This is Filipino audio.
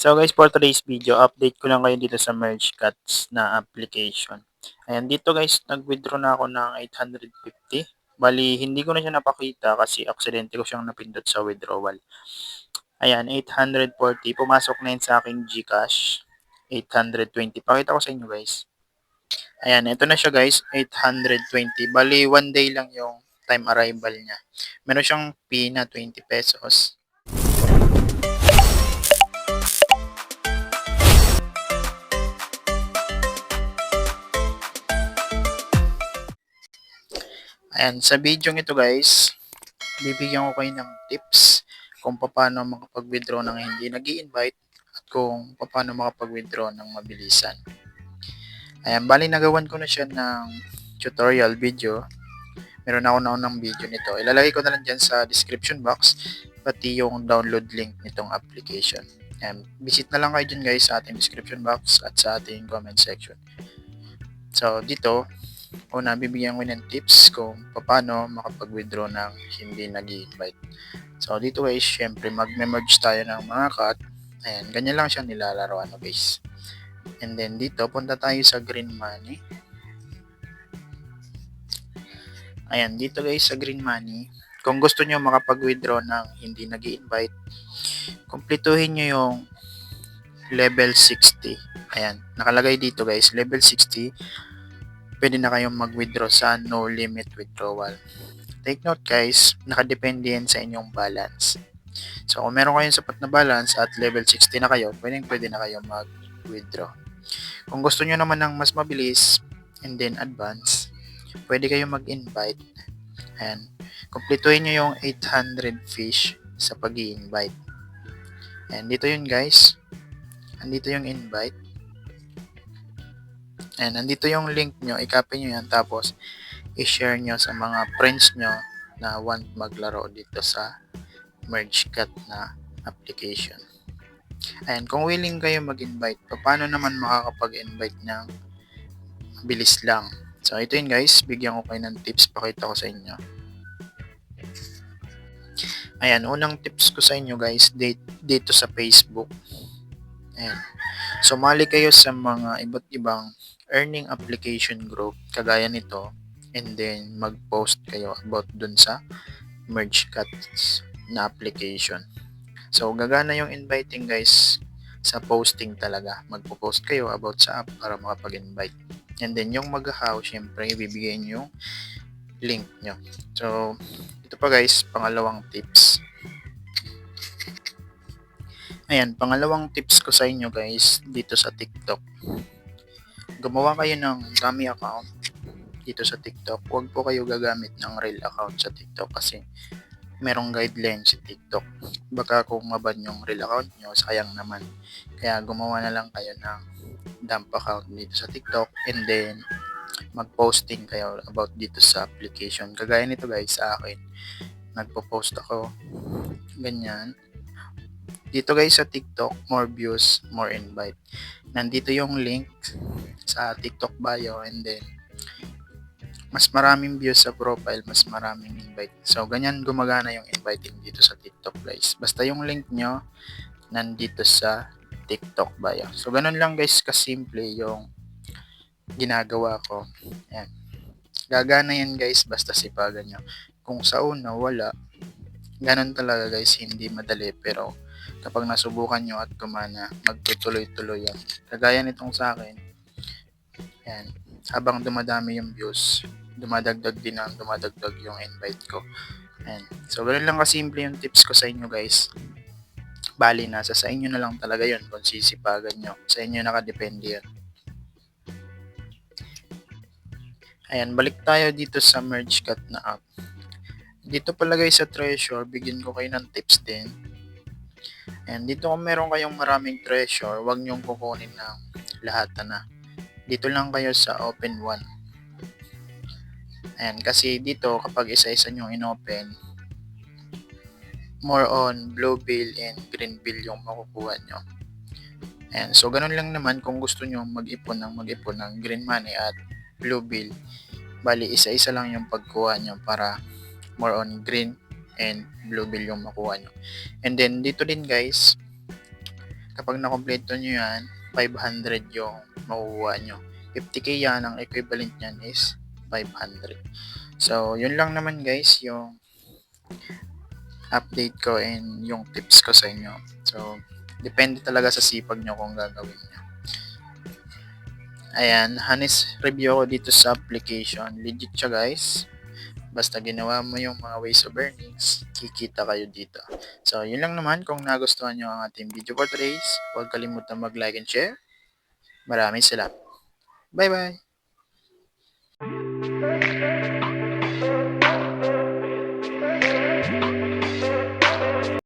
So guys, for today's video, update ko lang kayo dito sa MergeCats na application. Ayan, dito guys, nag-withdraw na ako ng 850. Bali, hindi ko na siya napakita kasi aksidente ko siyang napindot sa withdrawal. Ayan, 840. Pumasok na yun sa aking GCash. 820. Pakita ko sa inyo guys. Ayan, ito na siya guys, 820. Bali, 1 day lang yung time arrival niya. Meron siyang fee na 20 pesos. Ayan, sa video ito guys, bibigyan ko kayo ng tips kung paano makapag-withdraw ng hindi nag invite at kung paano makapag-withdraw ng mabilisan. Ayan, bali nagawan ko na siya ng tutorial video. Meron ako naunang video nito. Ilalagay ko na lang dyan sa description box, pati yung download link nitong application. Ayan, visit na lang kayo dyan guys sa ating description box at sa ating comment section. So, dito, una, bibigyan ko ng tips kung paano makapag-withdraw ng hindi nag-invite. So, dito guys, syempre, mag-merge tayo ng mga cut. Ayan, ganyan lang siya nilalaro, guys. And then, dito, punta tayo sa green money. Ayan, dito guys, sa green money, kung gusto nyo makapag-withdraw ng hindi nag-invite, kumpletuhin nyo yung level 60. Ayan, nakalagay dito guys, level 60, pwede na kayong mag-withdraw sa no limit withdrawal. Take note guys, nakadepende yan sa inyong balance. So kung meron kayong sapat na balance at level 60 na kayo, pwede na kayo mag-withdraw. Kung gusto nyo naman ng mas mabilis and then advance, pwede kayong mag-invite. Ayan, kumpletuhin nyo yung 800 fish sa pag-i-invite. And dito yun guys, andito yung invite. And nandito yung link nyo, i-copy nyo yan, tapos i-share nyo sa mga friends nyo na want maglaro dito sa MergeCat na application. Ayan, kung willing kayo mag-invite, paano naman makakapag-invite ng bilis lang? So, ito yun guys, bigyan ko kayo ng tips, pakita ko sa inyo. Ayan, unang tips ko sa inyo guys, dito sa Facebook. Ayan, sumali kayo sa mga iba't ibang earning application group, kagaya nito, and then mag-post kayo about dun sa MergeCat na application. So, gagana yung inviting guys sa posting talaga. Magpo-post kayo about sa app para makapag-invite. And then, yung mag-how, syempre, ibibigay nyo yung link nyo. So, ito pa guys, pangalawang tips. Ayan, pangalawang tips ko sa inyo guys, dito sa TikTok. Gumawa kayo ng dummy account dito sa TikTok. Huwag po kayo gagamit ng real account sa TikTok kasi merong guidelines sa TikTok. Baka kung maban yung real account nyo, sayang naman. Kaya gumawa na lang kayo ng dump account dito sa TikTok and then mag-posting kayo about dito sa application. Kagaya nito guys sa akin. Nagpo-post ako. Ganyan. Dito guys sa TikTok, more views, more invite. Nandito yung link sa TikTok bio and then mas maraming views sa profile, mas maraming invite. So, ganyan gumagana yung inviting dito sa TikTok guys. Basta yung link nyo, nandito sa TikTok bio. So, ganun lang guys, kasimple yung ginagawa ko. Ayan. Gagana yan guys, basta sipagan nyo. Kung sa una, wala. Ganun talaga guys, hindi madali. Pero, kapag nasubukan nyo at gumana, magtutuloy-tuloy yan. Kagaya nitong sa akin, ayan, habang dumadami yung views, dumadagdag yung invite ko. Ayan. So, ganun lang kasimple yung tips ko sa inyo guys. Bali, nasa sa inyo na lang talaga yun kung sisipagan nyo. Sa inyo nakadepende yun. Ayan, balik tayo dito sa MergeCat na app. Dito pala guys sa treasure, bigyan ko kayo ng tips din. And dito kung meron kayong maraming treasure, huwag nyong kukunin ng lahat na. Dito lang kayo sa open one. Ayan, kasi dito kapag isa-isa nyo inopen, more on blue bill and green bill yung makukuha nyo. Ayan, so ganun lang naman kung gusto nyo mag-ipon ng green money at blue bill. Bali, isa-isa lang yung pagkuha nyo para more on green and blue bill yung makuha nyo. And then, dito din guys, Kapag nakompleto nyo yan, 500 yung makukuha nyo. 50k yan, ang equivalent nyan is 500. So, yun lang naman guys, yung update ko and yung tips ko sa inyo. So, depende talaga sa sipag nyo kung gagawin nyo. Ayan, honest review ko dito sa application. Legit siya guys. Basta ginawa mo yung mga ways of earnings, kikita kayo dito. So, yun lang naman. Kung nagustuhan nyo ang ating video for today's, huwag kalimutan mag-like and share. Maraming salamat. Bye-bye!